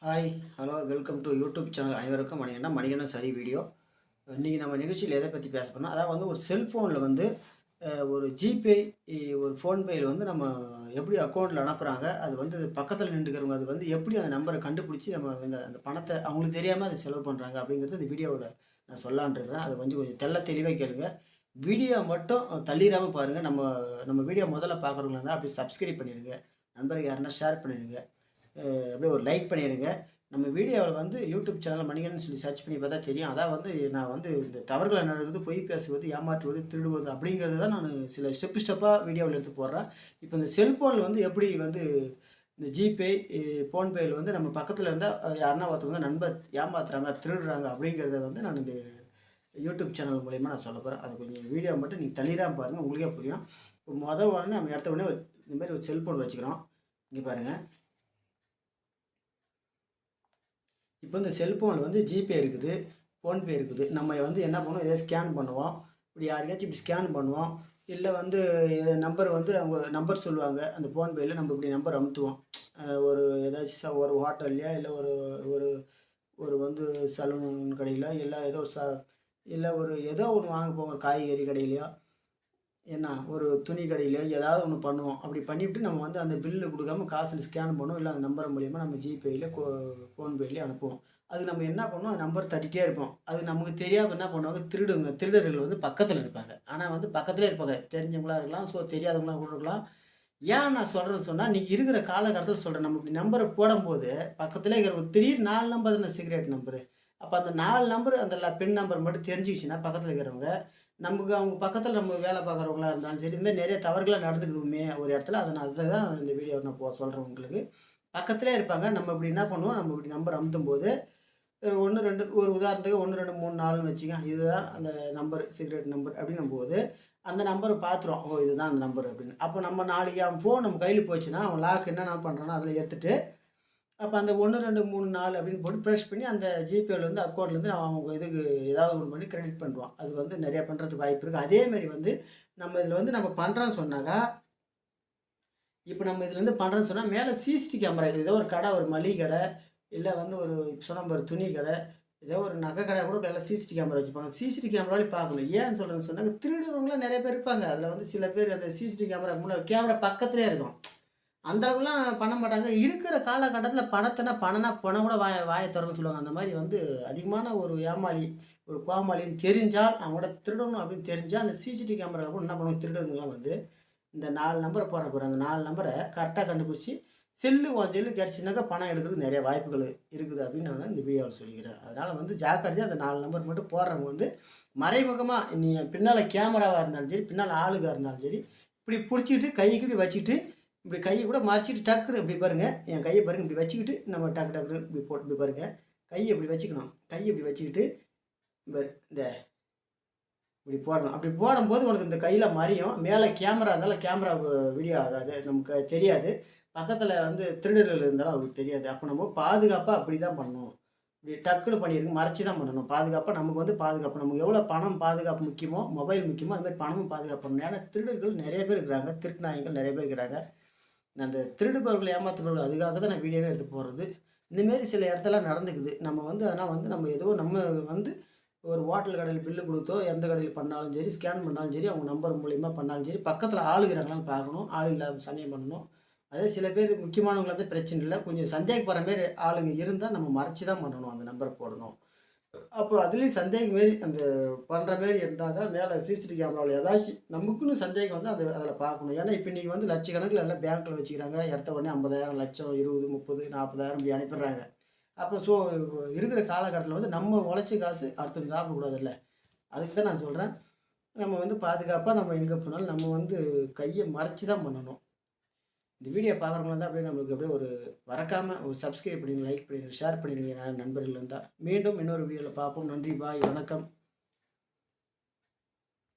Hi hello welcome to YouTube channel அனைவருக்கும் மணிகண்டன் சரி video. இன்றைக்கி நம்ம நிகழ்ச்சியில் எதை பற்றி பேச போனால், அதாவது வந்து ஒரு செல்ஃபோனில் வந்து ஒரு ஜிபே ஒரு ஃபோன்பேயில் வந்து நம்ம எப்படி அக்கௌண்ட்டில் அனுப்புகிறாங்க, அது வந்து பக்கத்தில் நின்றுக்கிறவங்க அது வந்து எப்படி அந்த நம்பரை கண்டுபிடிச்சி நம்ம அந்த பணத்தை அவங்களுக்கு தெரியாமல் அதை செலவு பண்ணுறாங்க அப்படிங்கிறது இந்த வீடியோவில் நான் சொல்லான்னு இருக்கிறேன். அது கொஞ்சம் கொஞ்சம் தெளிவாக கேளுங்க. வீடியோ மட்டும் தள்ளிடாமல் பாருங்கள். நம்ம நம்ம வீடியோ முதல்ல பார்க்குறவங்களா இருந்தால் அப்படி சப்ஸ்கிரைப் பண்ணிடுங்க. நண்பர்கள் யாருன்னா ஷேர் பண்ணிடுங்க. அப்படியே ஒரு லைக் பண்ணிடுங்க. நம்ம வீடியோவில் வந்து யூடியூப் சேனல் மணிகண்டன் சொல்லி சர்ச் பண்ணி பார்த்தா தெரியும். அதான் வந்து நான் வந்து இந்த தவறுகள் நடக்குது, பொய் பேசுவது, ஏமாற்றுவது, திருடுவது அப்படிங்கிறது தான் நான் சில ஸ்டெப்பாக வீடியோவில் எடுத்து போடுறேன். இப்போ இந்த செல்ஃபோனில் வந்து எப்படி வந்து இந்த ஜிபே, ஃபோன்பேயில் வந்து நம்ம பக்கத்தில் இருந்தால் யாருன்னா ஒருத்தவங்க நண்பர் ஏமாத்துறாங்க, திருடுறாங்க அப்படிங்கிறத வந்து நான் இந்த யூடியூப் சேனல் மூலயமா நான் சொல்ல போகிறேன். அது கொஞ்சம் வீடியோ மட்டும் நீங்கள் தள்ளிடாம பாருங்கள், உங்களுக்கே புரியும். இப்போ உடனே நம்ம எடுத்த உடனே இந்த மாதிரி ஒரு செல்ஃபோன் வச்சுக்கிறோம். இங்கே பாருங்கள். இப்போ இந்த செல்ஃபோனில் வந்து ஜிபே இருக்குது, ஃபோன்பே இருக்குது. நம்ம வந்து என்ன பண்ணுவோம், இதை ஸ்கேன் பண்ணுவோம். இப்படி யாருக்காச்சும் இப்படி ஸ்கேன் பண்ணுவோம். இல்லை வந்து நம்பர் வந்து அவங்க நம்பர் சொல்லுவாங்க. அந்த ஃபோன்பேயில் நம்ம இப்படி நம்பர் அமுத்துவோம். ஒரு ஏதாச்சும் ஒரு ஹோட்டல்லையோ இல்லை ஒரு ஒரு ஒரு வந்து சலூன் கடையில் இல்லை ஏதோ இல்லை ஒரு ஏதோ ஒன்று வாங்க போவோம், காய்கறி கடையிலையோ என்ன ஒரு துணி கடையிலையோ ஏதாவது ஒன்று பண்ணுவோம். அப்படி பண்ணிவிட்டு நம்ம வந்து அந்த பில்லு கொடுக்காம காசில் ஸ்கேன் பண்ணுவோம். இல்லை அந்த நம்பர் மூலிமா நம்ம ஜிபேயில் ஃபோன்பேலேயே அனுப்புவோம். அது நம்ம என்ன பண்ணுவோம், அந்த நம்பர் தட்டிகிட்டே இருப்போம். அது நமக்கு தெரியாமல் என்ன பண்ணுவாங்க, திருடர்கள் வந்து பக்கத்தில் இருப்பாங்க. ஆனால் வந்து பக்கத்துலேயே இருப்பாங்க. தெரிஞ்சவங்களா இருக்கலாம், தெரியாதவங்களாம் கூட இருக்கலாம். ஏன் நான் சொல்கிறேன்னு சொன்னால், இன்றைக்கி இருக்கிற காலகட்டத்தில் சொல்கிறேன். நம்ம இப்படி நம்பரை போடும்போது பக்கத்துலேயே இருக்கிற திடீர்னு 4 நம்பர் தானே சீக்ரெட் நம்பரு. அப்போ அந்த 4 நம்பர் அந்த பின் நம்பர் மட்டும் தெரிஞ்சிக்கிச்சுன்னா பக்கத்தில் இருக்கிறவங்க நமக்கு அவங்க பக்கத்தில் நம்ம வேலை பார்க்குறவங்களா இருந்தாலும் சரி, இதுமாதிரி நிறைய தவறுகளாக நடந்துக்குதுமே ஒரு இடத்துல. அதுதான் இந்த வீடியோ நான் சொல்கிறேன் உங்களுக்கு. பக்கத்திலே இருப்பாங்க. நம்ம இப்படி என்ன பண்ணுவோம், நம்ம இப்படி நம்பர் அமுத்தும்போது 1, 2 ஒரு உதாரணத்துக்கு 1, 2, 3, 4ன்னு வச்சுக்கங்க. இதுதான் அந்த நம்பர், சீக்ரெட் நம்பர் அப்படின்னும் போது அந்த நம்பரை பார்த்துருவோம். ஓ, இதுதான் அந்த நம்பர் அப்படின்னு. அப்போ நம்ம நாளைக்கு அவன் ஃபோன் நம்ம கையில் போச்சுன்னா அவன் லாக் என்னென்ன பண்ணுறானோ அதில் எடுத்துகிட்டு அப்போ அந்த 1, 2, 3, 4 அப்படின்னு போட்டு ப்ரெஷ் பண்ணி அந்த ஜிபேலேருந்து அக்கௌண்ட்லேருந்து அவங்க இதுக்கு ஏதாவது ஒன்று பண்ணி கிரெடிட் பண்ணுவான். அது வந்து நிறையா பண்ணுறதுக்கு வாய்ப்பு இருக்குது. அதேமாரி வந்து நம்ம இதில் வந்து நம்ம பண்ணுறோன்னு சொன்னாக்கா, இப்போ நம்ம இதில் வந்து பண்ணுறோன்னு சொன்னால் மேலே சிசிடிவி கேமரா இருக்குது. ஏதோ ஒரு கடை, ஒரு மளிகை கடை, இல்லை வந்து ஒரு சொன்ன ஒரு துணி கடை, ஏதோ ஒரு நகை கடை கூட எல்லாம் சிசிடிவி கேமரா வச்சுப்பாங்க. சிசிடிவி கேமராவிலே பார்க்கணும். ஏன்னு சொல்கிறேன்னு சொன்னாங்க, திருடுறவங்களாம் நிறைய பேர் இருப்பாங்க. அதில் வந்து சில பேர் அந்த சிசிடிவி கேமரா முன்னாடி கேமரா பக்கத்துலேயே இருக்கும். அந்த அளவுக்குலாம் பண்ண மாட்டாங்க. இருக்கிற காலகட்டத்தில பணம்னா பணம் கூட வாய திறக்க சொல்லுவாங்க. அந்த மாரி வந்து அதிகமான ஒரு ஏமாளி, ஒரு கோமாளின்னு தெரிஞ்சால், அவங்களோட திருடணும் அப்படின்னு தெரிஞ்சா, அந்த சிசிடிவி கேமரால கூட என்ன பண்ணுவாங்க திருடனுங்கலாம் வந்து, இந்த 4 நம்பர போடுறாங்க பாரு, அந்த 4 நம்பர கரெக்ட்டா கண்டுபிடிச்சு, உன் செல்லு கிடச்சுனாக்கா பணம் எடுக்கிறதுக்கு நெறைய வாய்ப்புகள் இருக்குது அப்படின்னு நான் இந்த வீடியோவில சொல்லிக்கிறேன். அதனால வந்து ஜாக்கிரதையா அந்த 4 நம்பர் மட்டும் போடுறவங்க வந்து, மறைமுகமா நீ பின்னால கேமராவா இருந்தாலும் சரி, பின்னால ஆளுங்க இருந்தாலும் சரி, இப்படி புடிச்சுக்கிட்டு கைக்கு இப்படி வச்சுக்கிட்டு இப்படி கையை கூட மறைச்சிட்டு டக்குன்னு இப்படி பாருங்கள், என் கையை பாருங்கள், இப்படி வச்சுக்கிட்டு நம்ம டக்குன்னு இப்படி போட்டு இப்படி பாருங்கள், கையை இப்படி வச்சுக்கணும். கையை இப்படி வச்சுக்கிட்டு இந்த இப்படி போடணும். அப்படி போடும்போது உனக்கு இந்த கையில் மறையும். மேலே கேமரா இருந்தாலும் கேமரா வீடியோ ஆகாது, நமக்கு தெரியாது. பக்கத்தில் வந்து திருடர்கள் இருந்தாலும் அவருக்கு தெரியாது. அப்போ நம்ம பாதுகாப்பாக அப்படி தான் பண்ணணும். இப்படி டக்குன்னு பண்ணிடுங்க, மறைச்சி தான் பண்ணணும். பாதுகாப்பாக நமக்கு வந்து பாதுகாப்பு, நமக்கு எவ்வளோ பணம் பாதுகாப்பு முக்கியமோ, மொபைல் முக்கியமோ, அதுமாதிரி பணமும் பாதுகாப்பு பண்ணணும். ஏன்னா திருடர்கள் நிறைய பேர் இருக்கிறாங்க, திருட்டு நாய்கள் நிறைய பேர் இருக்கிறாங்க. அந்த திருடுபவர்கள், ஏமாத்துபவர்கள் அதுக்காக தான் நான் வீடியோவே எடுத்து போடுறது. இந்தமாரி சில இடத்துலலாம் நடந்துக்குது. நம்ம வந்து ஆனால் வந்து நம்ம ஏதோ நம்ம வந்து ஒரு ஹோட்டல் கடையில் பில்லு கொடுத்தோ, எந்த கடையில் பண்ணாலும் சரி, ஸ்கேன் பண்ணாலும் சரி, அவங்க நம்பர் மூலியமா பண்ணாலும் சரி, பக்கத்தில் ஆள் இருக்கிறாங்களான்னு பார்க்கணும். ஆள் இல்லாத சமயம் பண்ணணும். அதே சில பேர் முக்கியமானவங்கள வந்து பிரச்சனை இல்லை. கொஞ்சம் சந்தேகப்படுற மாரி ஆளுங்க இருந்தால் நம்ம மறைச்சி தான் பண்ணணும், அந்த நம்பரை போடணும். அப்போ அதுலேயும் சந்தேகம் மாரி அந்த பண்ணுற மாரி இருந்தாக்கா மேலே சிசிடிவி கேமராவில் ஏதாச்சும் நமக்குன்னு சந்தேகம் வந்து அதில் பார்க்கணும். ஏன்னா இப்போ இன்றைக்கி வந்து லட்சக்கணக்கில் எல்லாம் பேங்க்கில் வச்சுக்கிறாங்க. எடுத்த உடனே 50,000 லட்சம் 20 30 40,000 இப்படி அனுப்பிடுறாங்க. அப்போ இருக்கிற காலகட்டத்தில் வந்து நம்ம உழைச்ச காசு அடுத்தவங்க சாப்பிடக்கூடாதுல்ல. அதுக்கு தான் நான் சொல்கிறேன், நம்ம வந்து பாதுகாப்பாக நம்ம எங்கே போனாலும் நம்ம வந்து கையை மறைச்சி தான் பண்ணணும். இந்த வீடியோ பார்க்குறவங்களா இருந்தால் அப்படியே நம்மளுக்கு அப்படியே ஒரு மறக்காமல் ஒரு சப்ஸ்கிரைப் பண்ணிடுங்க, லைக் பண்ணிடுங்க, ஷேர் பண்ணிடுங்க நண்பர்கள் இருந்தால். மீண்டும் இன்னொரு வீடியோவில் பார்ப்போம். நன்றி, பாய், வணக்கம்.